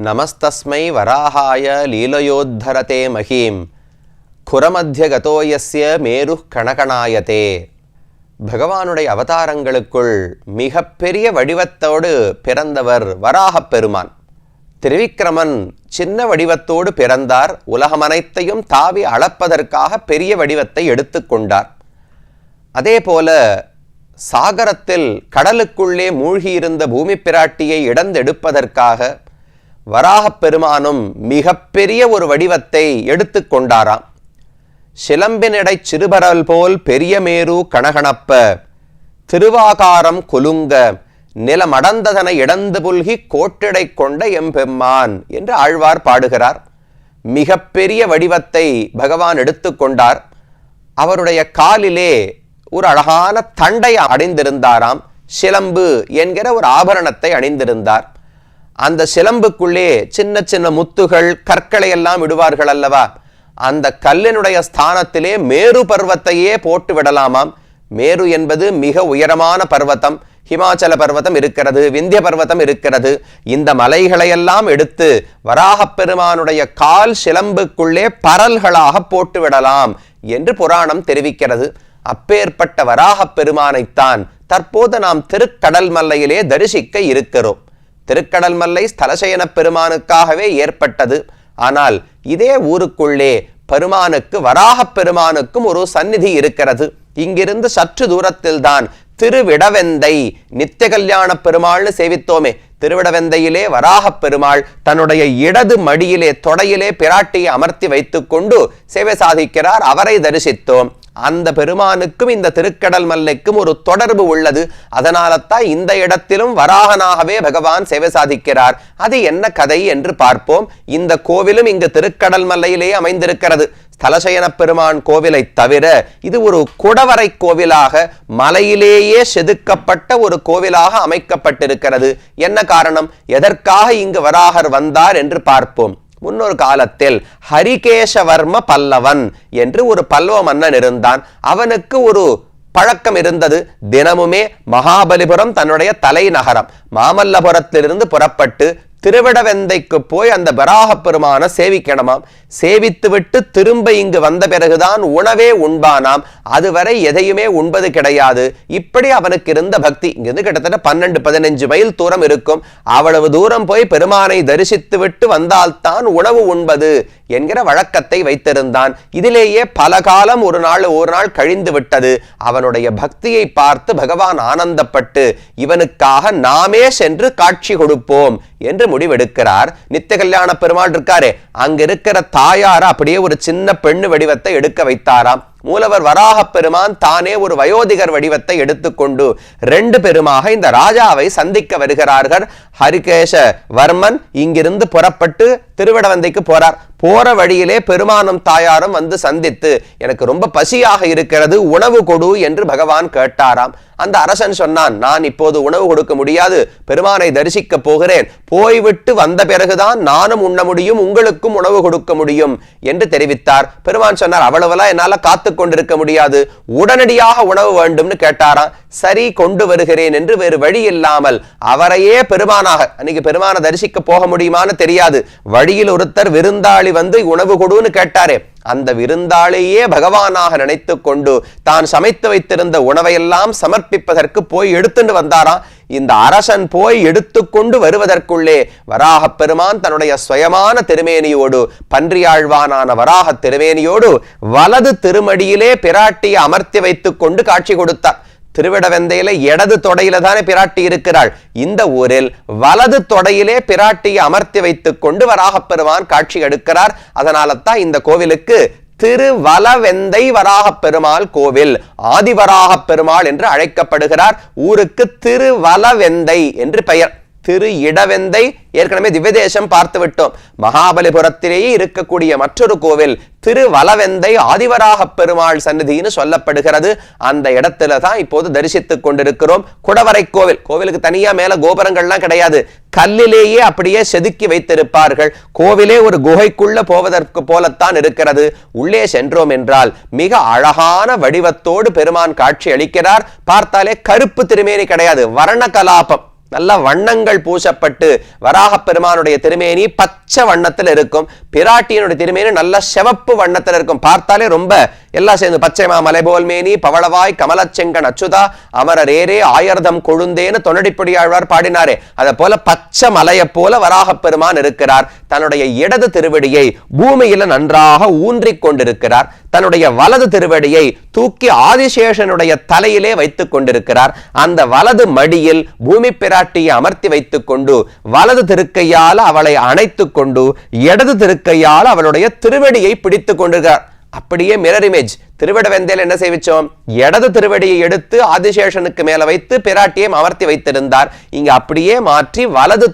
நமஸ்தஸ்மை வராஹாய லீலயோத்தரதே மஹீம் குரமத்திய கதோயஸ்ய மேரு கணகணாயதே. பகவானுடைய அவதாரங்களுக்குள் மிகப்பெரிய வடிவத்தோடு பிறந்தவர் வராகப் பெருமான். திரிவிக்ரமன் சின்ன வடிவத்தோடு பிறந்தார். உலகமனைத்தையும் தாவி அளப்பதற்காக பெரிய வடிவத்தை எடுத்துக்கொண்டார். அதே போல சாகரத்தில் கடலுக்குள்ளே மூழ்கியிருந்த பூமி பிராட்டியை இடந்தெடுப்பதற்காக வராகப் பெருமானும் மிகப்பெரிய ஒரு வடிவத்தை எடுத்துக்கொண்டாராம். சிலம்பினடை சிறுபரல் போல் பெரிய மேரு கணகணப்ப திருவாகாரம் குலுங்க நிலமடந்ததனை இடந்து புல்கி கோட்டிடை கொண்ட எம்பெம்மான் என்று ஆழ்வார் பாடுகிறார். மிகப்பெரிய வடிவத்தை பகவான் எடுத்துக்கொண்டார். அவருடைய காலிலே ஒரு அழகான தண்டை அணிந்திருந்தாராம். சிலம்பு என்கிற ஒரு ஆபரணத்தை அணிந்திருந்தார். அந்த சிலம்புக்குள்ளே சின்ன சின்ன முத்துகள் கற்களை எல்லாம் விடுவார்கள் அல்லவா, அந்த கல்லினுடைய ஸ்தானத்திலே மேரு பர்வத்தையே போட்டு விடலாமாம். மேரு என்பது மிக உயரமான பர்வதம். ஹிமாச்சல பர்வதம் இருக்கிறது, விந்திய பர்வதம் இருக்கிறது. இந்த மலைகளையெல்லாம் எடுத்து வராகப் பெருமானுடைய கால் சிலம்புக்குள்ளே பரல்களாக போட்டு விடலாம் என்று புராணம் தெரிவிக்கிறது. அப்பேற்பட்ட வராகப் பெருமானைத்தான் தற்போது நாம் திருக்கடல் மல்லையிலே தரிசிக்க இருக்கிறோம். திருக்கடல் மல்லை ஸ்தலசயன பெருமானுக்காகவே ஏற்பட்டது. ஆனால் இதே ஊருக்குள்ளே பெருமானுக்கு வராகப் பெருமானுக்கும் ஒரு சந்நிதி இருக்கிறது. இங்கிருந்து சற்று தூரத்தில் தான் திருவிடவெந்தை நித்திய கல்யாண பெருமாள்னு சேவித்தோமே. திருவிடவெந்தையிலே வராகப் பெருமாள் தன்னுடைய இடது மடியிலே தொடையிலே பிராட்டியை அமர்த்தி வைத்துக் கொண்டு சேவை சாதிக்கிறார். அவரை தரிசித்தோம். அந்த பெருமானுக்கும் இந்த திருக்கடல் மல்லைக்கும் ஒரு தொடர்பு உள்ளது. அதனால்தான் இந்த இடத்திலும் வராகனாகவே பகவான் சேவை சாதிக்கிறார். அது என்ன கதை என்று பார்ப்போம். இந்த கோவிலும் இங்கு திருக்கடல் மல்லையிலே அமைந்திருக்கிறது. ஸ்தலசயன பெருமான் கோவிலை தவிர இது ஒரு குடவரை கோவிலாக மலையிலேயே செதுக்கப்பட்ட ஒரு கோவிலாக அமைக்கப்பட்டிருக்கிறது. என்ன காரணம், எதற்காக இங்கு வராகர் வந்தார் என்று பார்ப்போம். முன்னொரு காலத்தில் ஹரிகேசவர்ம பல்லவன் என்று ஒரு பல்லவ மன்னன் இருந்தான். அவனுக்கு ஒரு பழக்கம் இருந்தது. தினமுமே மகாபலிபுரம் தன்னுடைய தலைநகரம் மாமல்லபுரத்திலிருந்து புறப்பட்டு திருவிடவெந்தைக்கு போய் அந்த வராகப் பெருமான சேவிக்கணுமாம். சேவித்துவிட்டு திரும்ப இங்கு வந்த பிறகுதான் உணவே உண்பானாம். அதுவரை எதையுமே உண்பது கிடையாது. இப்படி அவனுக்கு இருந்த பக்தி. இங்கிருந்து கிட்டத்தட்ட 12-15 மைல் தூரம் இருக்கும். அவ்வளவு தூரம் போய் பெருமானை தரிசித்து விட்டு வந்தால்தான் உணவு உண்பது என்கிற வழக்கத்தை வைத்திருந்தான். இதிலேயே பல காலம் ஒரு நாள் கழிந்து விட்டது. அவனுடைய பக்தியை பார்த்து பகவான் ஆனந்தப்பட்டு இவனுக்காக நாமே சென்று காட்சி கொடுப்போம் என்று முடிவெடுக்கிறார். நித்திய கல்யாண பெருமாள் இருக்காரே, அங்க இருக்கிற தாயார அப்படியே ஒரு சின்ன பெண்ணு வடிவத்தை எடுக்க வைத்தாராம். மூலவர் வராகப் பெருமான் தானே ஒரு வயோதிகர் வடிவத்தை எடுத்துக்கொண்டு 2 பேருமாக இந்த ராஜாவை சந்திக்க வருகிறார்கள். ஹரிகேச வர்மன் இங்கிருந்து புறப்பட்டு திருவிடவெந்தைக்கு போறார். போற வழியிலே பெருமானும் தாயாரும் வந்து சந்தித்து, எனக்கு ரொம்ப பசியாக இருக்கிறது, உணவு கொடு என்று பகவான் கேட்டாராம். அந்த அரசன் சொன்னான், நான் இப்போது உணவு கொடுக்க முடியாது, பெருமானை தரிசிக்க போகிறேன், போய்விட்டு வந்த பிறகுதான் நானும் உண்ண முடியும், உங்களுக்கும் உணவு கொடுக்க முடியும் என்று தெரிவித்தார். பெருமான் சொன்னார், அவ்வளவெல்லாம் என்னால காத்து கொண்டிருக்க முடியாது, உடனடியாக உணவு வேண்டும்னு கேட்டாராம். சரி, கொண்டு வருகிறேன் என்று வேறு வழி இல்லாமல் அவரையே பெருமானாக, அன்னைக்கு பெருமான தரிசிக்க போக முடியுமான்னு தெரியாது, வழியில் ஒருத்தர் விருந்தாளி வந்து உணவு கொடுன்னு கேட்டாரே, அந்த விருந்தாளியே பகவானாக நினைத்து கொண்டு தான் சமைத்து வைத்திருந்த உணவையெல்லாம் சமர்ப்பிப்பதற்கு போய் எடுத்துட்டு வந்தாராம். இந்த அரசன் போய் எடுத்துக்கொண்டு வருவதற்குள்ளே வராகப் பெருமான் தன்னுடைய சுயமான திருமேனியோடு, பன்றியாழ்வானான வராக திருமேனியோடு வலது திருமடியிலே பிராட்டியை அமர்த்தி வைத்துக் கொண்டு காட்சி கொடுத்தார். திருவிடவெந்தையில இடது தொடையில தானே பிராட்டி இருக்கிறாள். இந்த ஊரில் வலது தொடையிலே பிராட்டியை அமர்த்தி வைத்துக் கொண்டு வராகப் பெருமான் காட்சி எடுக்கிறார். அதனால தான் இந்த கோவிலுக்கு திருவலவெந்தை வராகப் பெருமாள் கோவில், ஆதிவராகப் பெருமாள் என்று அழைக்கப்படுகிறார். ஊருக்கு திருவலவெந்தை என்று பெயர். திரு இடவெந்தை ஏற்கனவே திவ்யதேசம் பார்த்து விட்டோம். மகாபலிபுரத்திலேயே இருக்கக்கூடிய மற்றொரு கோவில் திருவலவெந்தை ஆதிவராகப் பெருமாள் சந்நிதின்னு சொல்லப்படுகிறது. அந்த இடத்துல தான் இப்போது தரிசித்துக் கொண்டிருக்கிறோம். குடவரை கோவில். கோவிலுக்கு தனியா மேல கோபுரங்கள்லாம் கிடையாது, கல்லிலேயே அப்படியே செதுக்கி வைத்திருப்பார்கள். கோவிலே ஒரு குகைக்குள்ள போவதற்கு போலத்தான் இருக்கிறது. உள்ளே சென்றோம் என்றால் மிக அழகான வடிவத்தோடு பெருமான் காட்சி அளிக்கிறார். பார்த்தாலே கருப்பு திருமேனி கிடையாது, வர்ண கலாபம். நல்ல வண்ணங்கள் பூசப்பட்டு வராக பெருமானுடைய திருமேனி பச்சை வண்ணத்தில் இருக்கும், பிராட்டியனுடைய திருமேனி நல்ல சிவப்பு வண்ணத்தில் இருக்கும். பார்த்தாலே ரொம்ப எல்லாம் சேர்ந்து பச்சைமா மலைபோல் மேனி பவளவாய் கமலச்செங்கன் அச்சுதா அமரர் ஏரே ஆயர்தம் கொழுந்தேன்னு தொண்டடிப்படி ஆழ்வார் பாடினாரே, அதை போல பச்சை மலையை போல வராக பெருமான் இருக்கிறார். தன்னுடைய இடது திருவடியை பூமியில நன்றாக ஊன்றிக் கொண்டிருக்கிறார். தன்னுடைய வலது திருவடியை தூக்கி ஆதிசேஷனுடைய தலையிலே வைத்துக் கொண்டிருக்கிறார். அந்த வலது மடியில் பூமி பிராட்டியை அமர்த்தி வைத்துக் கொண்டு வலது திருக்கையால் அவளை அணைத்துக் கொண்டு இடது திருக்கையால் அவளுடைய திருவடியை பிடித்துக் கொண்டிருக்கிறார். அப்படியே மிரர் இமேஜ் திருவிடவெந்தேல் என்ன செய்விச்சோம், இடது திருவடியை எடுத்து ஆதிசேஷனுக்கு மேல வைத்து பிராட்டியை அமர்த்தி வைத்திருந்தார். இங்க அப்படியே மாற்றி வலது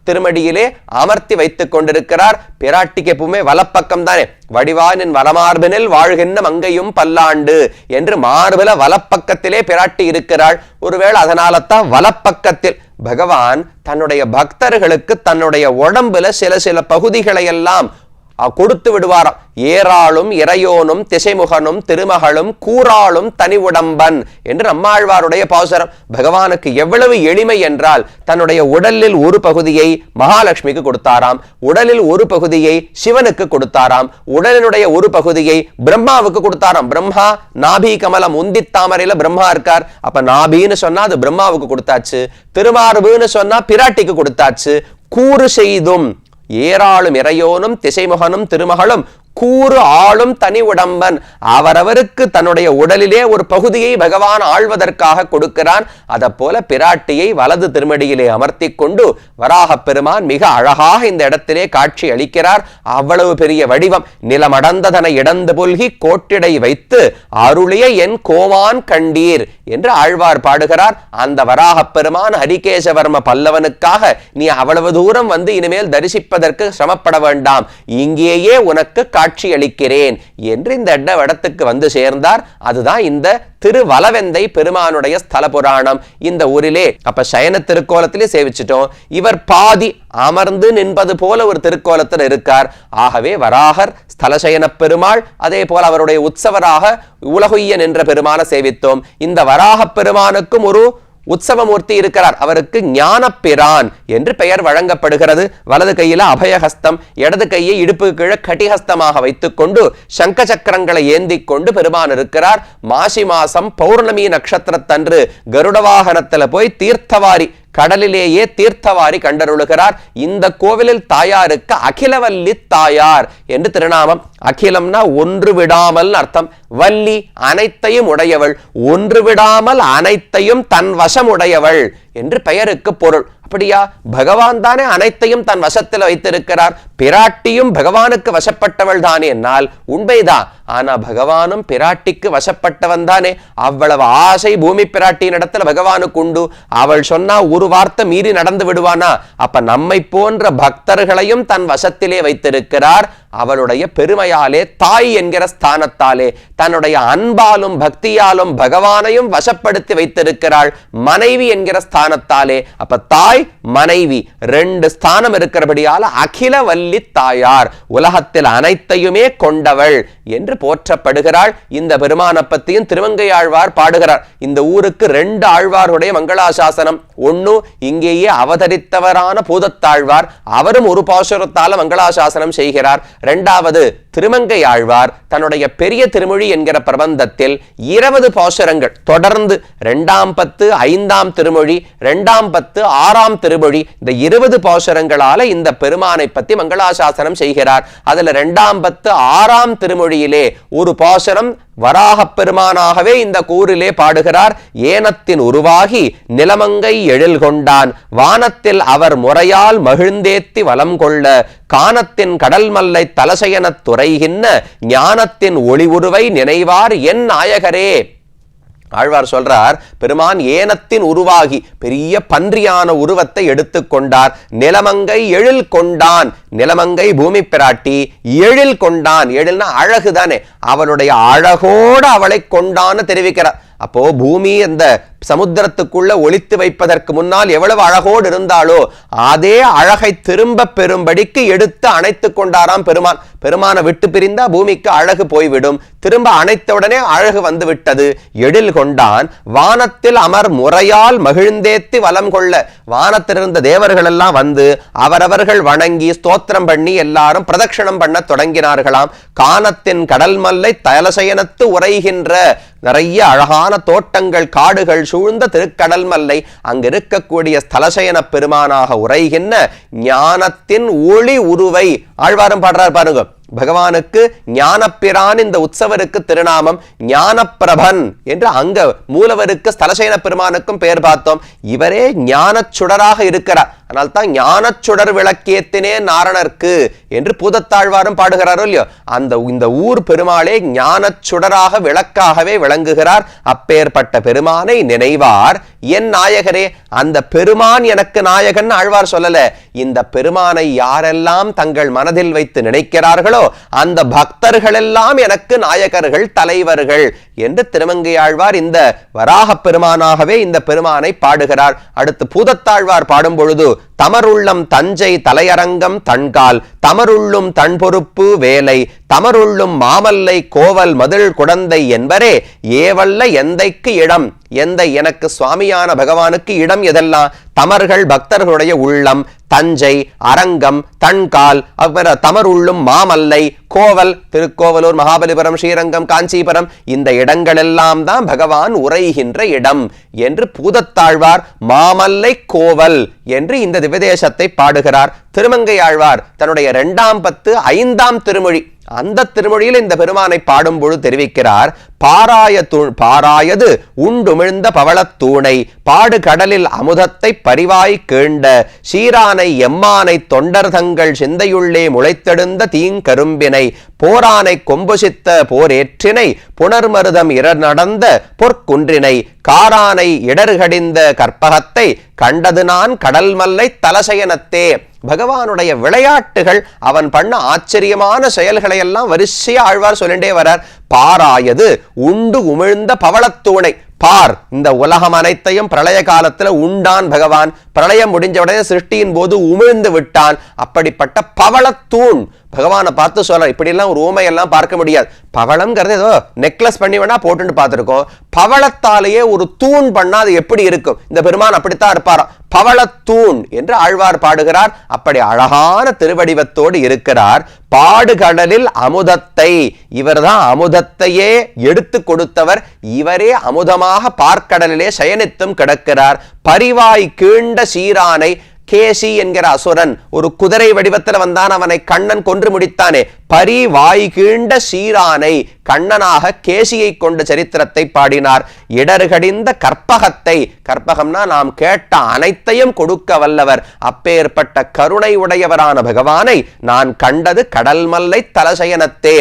திருமடியிலே அமர்த்தி வைத்துக் கொண்டிருக்கிறார். பிராட்டிக்கு எப்பவுமே வலப்பக்கம் தானே, வடிவானின் வலமார்பினில் வாழ்கின்ற மங்கையும் பல்லாண்டு என்று மார்பில வலப்பக்கத்திலே பிராட்டி இருக்கிறாள். ஒருவேளை அதனால தான் வலப்பக்கத்தில் பகவான் தன்னுடைய பக்தர்களுக்கு தன்னுடைய உடம்புல சில சில பகுதிகளை எல்லாம் கொடுத்து விடுவாராம். ஏராளும் இறையோனும் திசைமுகனும் திருமகளும் கூறாளும் தனி உடம்பன் என்று நம்மாழ்வாருடைய பாசுரம். பகவானுக்கு எவ்வளவு எளிமை என்றால் தன்னுடைய உடலில் ஒரு பகுதியை மகாலட்சுமிக்கு கொடுத்தாராம், உடலில் ஒரு பகுதியை சிவனுக்கு கொடுத்தாராம், உடலினுடைய ஒரு பகுதியை பிரம்மாவுக்கு கொடுத்தாராம். பிரம்மா நாபி கமலம் உந்தி தாமரையில பிரம்மா இருக்கார், அப்ப நாபின்னு சொன்னா அது பிரம்மாவுக்கு கொடுத்தாச்சு, திருமார்புன்னு சொன்னா பிராட்டிக்கு கொடுத்தாச்சு. கூறு செய்தும் ஏராளும் இறையோனும் திசைமுகனும் திருமகளும் கூறு ஆளும் தனி உடம்பன், அவரவருக்கு தன்னுடைய உடலிலே ஒரு பகுதியை பகவான் ஆழ்வதற்காக கொடுக்கிறான். அதை போல பிராட்டியை வலது திருமடியிலே அமர்த்தி கொண்டு வராக பெருமான் மிக அழகாக இந்த இடத்திலே காட்சி அளிக்கிறார். அவ்வளவு பெரிய வடிவம், நிலமடந்ததனை இடந்து புல்கி கோட்டிடை வைத்து அருளிய என் கோமான் கண்டீர் என்று ஆழ்வார் பாடுகிறார். அந்த வராக பெருமான் ஹரிகேசவர்ம பல்லவனுக்காக நீ அவ்வளவு தூரம் வந்து இனிமேல் தரிசிப்பதற்கு சிரமப்பட வேண்டாம், இங்கேயே உனக்கு காட்சி அளிக்கிறேன் என்று இந்த இடத்துக்கு வந்து சேர்ந்தார். அதுதான் இந்த திருவலவெந்தை பெருமானுடைய ஸ்தல புராணம். இந்த ஊரிலே அப்ப சயன திருக்கோலத்திலே சேவிச்சிட்டோம். இவர் பாதி அமர்ந்து நின்பது போல ஒரு திருக்கோலத்தில் இருக்கார். ஆகவே வராகர் ஸ்தலசயன பெருமாள், அதே போல அவருடைய உற்சவராக உலகுய்யன் என்ற பெருமான சேவித்தோம். இந்த வராக பெருமானுக்கும் ஒரு உற்சவமூர்த்தி இருக்கிறார், அவருக்கு ஞானப்பிரான் என்று பெயர் வழங்கப்படுகிறது. வலது கையில அபயஹஸ்தம், இடது கையை இடுப்பு கீழே கட்டிஹஸ்தமாக வைத்துக் கொண்டு சங்க சக்கரங்களை ஏந்தி கொண்டு பெருமான் இருக்கிறார். மாசி மாசம் பௌர்ணமி நட்சத்திரத்தன்று கருட வாகனத்துல போய் தீர்த்தவாரி கடலிலேயே தீர்த்தவாரி கண்டருளுகிறார். இந்த கோவிலில் தாயாருக்கு அகிலவல்லி தாயார் என்று திருநாமம். அகிலம்னா ஒன்று விடாமல் அர்த்தம், வள்ளி அனைத்தையும் உடையவள், ஒன்று விடாமல் அனைத்தையும் தன் வசம் உடையவள் என்று பெயருக்கு பொருள். அப்படியா, பகவான் தானே அனைத்தையும் தன் வசத்தில் வைத்திருக்கிறார், பிராட்டியும் பகவானுக்கு வசப்பட்டவள் தானே என்னால் உண்மைதான். ஆனா பகவானும் பிராட்டிக்கு வசப்பட்டவன் தானே. அவ்வளவு ஆசை பூமி பிராட்டியின் இடத்துல பகவானுக்கு உண்டு. அவள் சொன்னா ஒரு வார்த்தை மீறி நடந்து விடுவானா? அப்ப நம்மை போன்ற பக்தர்களையும் தன் வசத்திலே வைத்திருக்கிறார். அவளுடைய பெருமையாலே, தாய் என்கிற ஸ்தானத்தாலே, தன்னுடைய அன்பாலும் பக்தியாலும் பகவானையும் வசப்படுத்தி வைத்திருக்கிறாள் மனைவி என்கிற ஸ்தானத்தாலே. அப்ப தாய் மனைவி ரெண்டு ஸ்தானம் இருக்கிறபடியால அகில வல்லி தாயார், உலகத்தில் அனைத்தையுமே கொண்டவள் என்று போற்றப்படுகிறாள். இந்த பெருமான பத்தியும் திருமங்கை ஆழ்வார் பாடுகிறார். இந்த ஊருக்கு ரெண்டு ஆழ்வாருடைய மங்களாசாசனம். ஒன்னு இங்கேயே அவதரித்தவரான பூதத்தாழ்வார், அவரும் ஒரு பாசுரத்தால மங்களாசாசனம் செய்கிறார். இரண்டாவது திருமங்கை ஆழ்வார் தன்னுடைய பெரிய திருமொழி என்கிற பிரபந்தத்தில் 20 பாசுரங்கள் தொடர்ந்து 2ஆம் பத்து 5ஆம் திருமொழி, 2ஆம் பத்து 6ஆம் திருமொழி, இந்த 20 பாசுரங்களால இந்த பெருமானை பத்தி மங்களாசாசனம் செய்கிறார். அதுல 2ஆம் பத்து 6ஆம் திருமொழியிலே ஒரு பாசுரம் வராக பெருமானாகவே இந்த கூறிலே பாடுகிறார். ஏனத்தின் உருவாகி நிலமங்கை எழில் கொண்டான், வானத்தில் அவர் முறையால் மகிழ்ந்தேத்தி வலம் கொள்ள, கானத்தின் கடல் மல்லை தலசயனத் துறைகின்ற ஞானத்தின் ஒளி உருவை நினைவார் என் நாயகரே. ஆழ்வார் சொல்றார், பெருமான் ஏனத்தின் உருவாகி பெரிய பன்றியான உருவத்தை எடுத்துக்கொண்டார். நிலமங்கை எழில் கொண்டான், நிலமங்கை பூமி பிராட்டி எழில் கொண்டான். எழில்னா அழகுதானே, அவளுடைய அழகோடு அவளை கொண்டான்னு தெரிவிக்கிறார். அப்போ பூமி அந்த சமுத்திரத்துக்குள்ள ஒளித்து வைப்பதற்கு முன்னால் எவ்வளவு அழகோடு இருந்தாலோ அதே அழகை திரும்ப பெறும்படிக்கு எடுத்து அணைத்து கொண்டாராம் பெருமான். பெருமானை விட்டு பிரிந்தா பூமிக்கு அழகு போய்விடும், திரும்ப அணைத்தவுடனே அழகு வந்து விட்டது. எழில் கொண்டான் வானத்தில் அமர் முறையால் மகிழ்ந்தேத்தி வலம் கொள்ள. வானத்தில் இருந்த தேவர்கள் எல்லாம் வந்து அவரவர்கள் வணங்கி ஸ்தோத்திரம் பண்ணி எல்லாரும் பிரதட்சணம் பண்ண தொடங்கினார்களாம். கானத்தின் கடல் மல்லை தலசயனத்து உரைகின்ற நிறைய அழகான தோட்டங்கள் காடுகள் சூழ்ந்த திருக்கடல் மல்லை அங்கு இருக்கக்கூடிய ஸ்தலசயன பெருமானாக உரைகின்ற ஞானத்தின் ஒளி உருவை ஆழ்வாரும் பாடுறார் பாருங்க. பகவானுக்கு ஞானப்பிரான் இந்த உற்சவருக்கு திருநாமம் ஞானப்பிரபன் என்று அங்க மூலவருக்கு ஸ்தலசயன பெருமானுக்கும் பெயர் பார்த்தோம். இவரே ஞானச் சுடராக இருக்கிறார். அதனால் தான் ஞானச்சுடர் விளக்கேத்தினே நாரணர்க்கு என்று பூதத்தாழ்வாரும் பாடுகிறாரோ இல்லையோ, இந்த ஊர் பெருமாளே ஞானச்சுடராக விளக்காகவே விளங்குகிறார். அப்பேற்பட்ட பெருமானை நினைவார் என் நாயகரே. அந்த பெருமான் எனக்கு நாயகன் ஆழ்வார் சொல்லல, இந்த பெருமானை யாரெல்லாம் தங்கள் மனதில் வைத்து நினைக்கிறார்களோ அந்த பக்தர்கள் எல்லாம் எனக்கு நாயகர்கள் தலைவர்கள் என்று திருமங்கையாழ்வார் இந்த வராக பெருமானாகவே இந்த பெருமானை பாடுகிறார். அடுத்து பூதத்தாழ்வார் பாடும் பொழுது தமருள்ளம் தஞ்சை தலையரங்கம் தன்கால் தமருள்ளும் தன் பொறுப்பு வேலை தமருள்ளும் மாமல்லை கோவல் மதில் குடந்தை என்பரே ஏவல்ல எந்தைக்கு இடம். எந்தை எனக்கு சுவாமியான பகவானுக்கு இடம் எதெல்லாம்? தமர்கள் பக்தர்களுடைய உள்ளம், தஞ்சை அரங்கம் தன்கால், தமருள்ளும் மாமல்லை கோவல் திருக்கோவலூர் மகாபலிபுரம் ஸ்ரீரங்கம் காஞ்சிபுரம் இந்த இடங்கள் எல்லாம் தான் பகவான் உரைகின்ற இடம் என்று பூதத்தாழ்வார் மாமல்லை கோவல் என்று இந்த திவ்யதேசத்தை பாடுகிறார். திருமங்கையாழ்வார் தன்னுடைய 2ஆம் பத்து 5ஆம் திருமொழி அந்த திருமொழியில் இந்த பெருமானை பாடும்பொழுது தெரிவிக்கிறார். பாராயது உண்டுமிழ்ந்த பவளத்தூணை பாடு கடலில் அமுதத்தை பரிவாய் கேண்ட சீரானை எம்மானை தொண்டர் தங்கள் சிந்தையுள்ளே முளைத்தெடுந்த தீங்கரும்பினை போரானை கொம்புசித்த போரேற்றினை புனர்மருதம் நடந்த பொற்குன்றினை காரானை இடர்கடிந்த கற்பகத்தை கண்டது நான் கடல் மல்லை தலசயனத்தே. பகவானுடைய விளையாட்டுகள் அவன் பண்ண ஆச்சரியமான செயல்களை எல்லாம் வரிசையா ஆழ்வார் சொல்லிட்டே வரார். பாராயது உண்டு உமிழ்ந்த பவளத்தூணை. பார், இந்த உலகம் அனைத்தையும் பிரளய காலத்துல உண்டான் பகவான். பிரளயம் முடிஞ்ச உடனே சிருஷ்டியின் போது உமிழ்ந்து விட்டான். அப்படிப்பட்ட பவளத்தூண் பகவானை பார்த்து சொல்ற. இப்படி எல்லாம் ஒரு ஊமையெல்லாம் பார்க்க முடியாது. பவளம்ங்கிறது ஏதோ நெக்லஸ் பண்ணி வேணா போட்டுட்டு பார்த்திருக்கோம். பவளத்தாலேயே ஒரு தூண் பண்ணா அது எப்படி இருக்கும்? இந்த பெருமான் அப்படித்தான் இருப்பாராம். பவளத்தூண் என்று ஆழ்வார் பாடுகிறார். அப்படி அழகான திருவடிவத்தோடு இருக்கிறார். பாடுகடலில் அமுதத்தை, இவர்தான் அமுதத்தையே எடுத்து கொடுத்தவர். இவரே அமுதமாக பார்க்கடலிலே சயனித்தும் கிடக்கிறார். பரிவாய் கீண்ட சீரானை, கேசி என்கிற அசுரன் ஒரு குதிரை வடிவத்தில் வந்தான், அவனை கண்ணன் கொன்று முடித்தானே. பரிவாய் கீண்ட சீரானை, கண்ணனாக கேசியை கொண்ட சரித்திரத்தை பாடினார். இடர்கடிந்த கற்பகத்தை, கற்பகம்னா நாம் கேட்ட அனைத்தையும் கொடுக்க வல்லவர். அப்பேற்பட்ட கருணை உடையவரான பகவானை நான் கண்டது கடல் மல்லை தலசயனத்தே.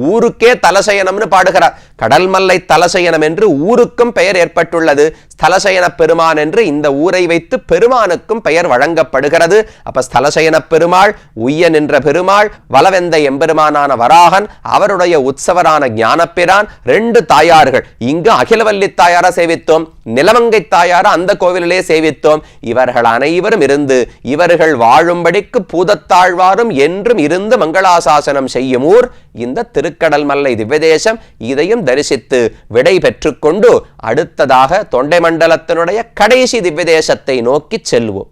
ஊருக்கே தலசயனம்னு பாடுகிறார். கடல் மல்லை தலசயனம் என்று ஊருக்கும் பெயர் ஏற்பட்டுள்ளது. ஸ்தலசயன பெருமான் என்று இந்த ஊரை வைத்து பெருமானுக்கும் பெயர் வழங்கப்படுகிறது. அப்ப ஸ்தலசயன பெருமாள், உய்ய நின்ற பெருமாள், வலவெந்த எம்பெருமானான வராகன், அவருடைய உற்சவரான ஞானப்பிரான், 2 தாயார்கள். இங்கு அகிலவல்லி தாயார சேவித்தோம், நிலமங்கை தாயார அந்த கோவிலிலே சேவித்தோம். இவர்கள் அனைவரும் இருந்து இவர்கள் வாழும்படிக்கு பூதத்தாழ்வாரும் என்றும் இருந்து மங்களாசாசனம் செய்யும் ஊர் இந்த திருக்கடல் மல்லை திவ்யதேசம். இதையும் தரிசித்து விடை பெற்றுக்கொண்டு அடுத்ததாக தொண்டை மண்டலத்தினுடைய கடைசி திவ்யதேசத்தை நோக்கி செல்வோம்.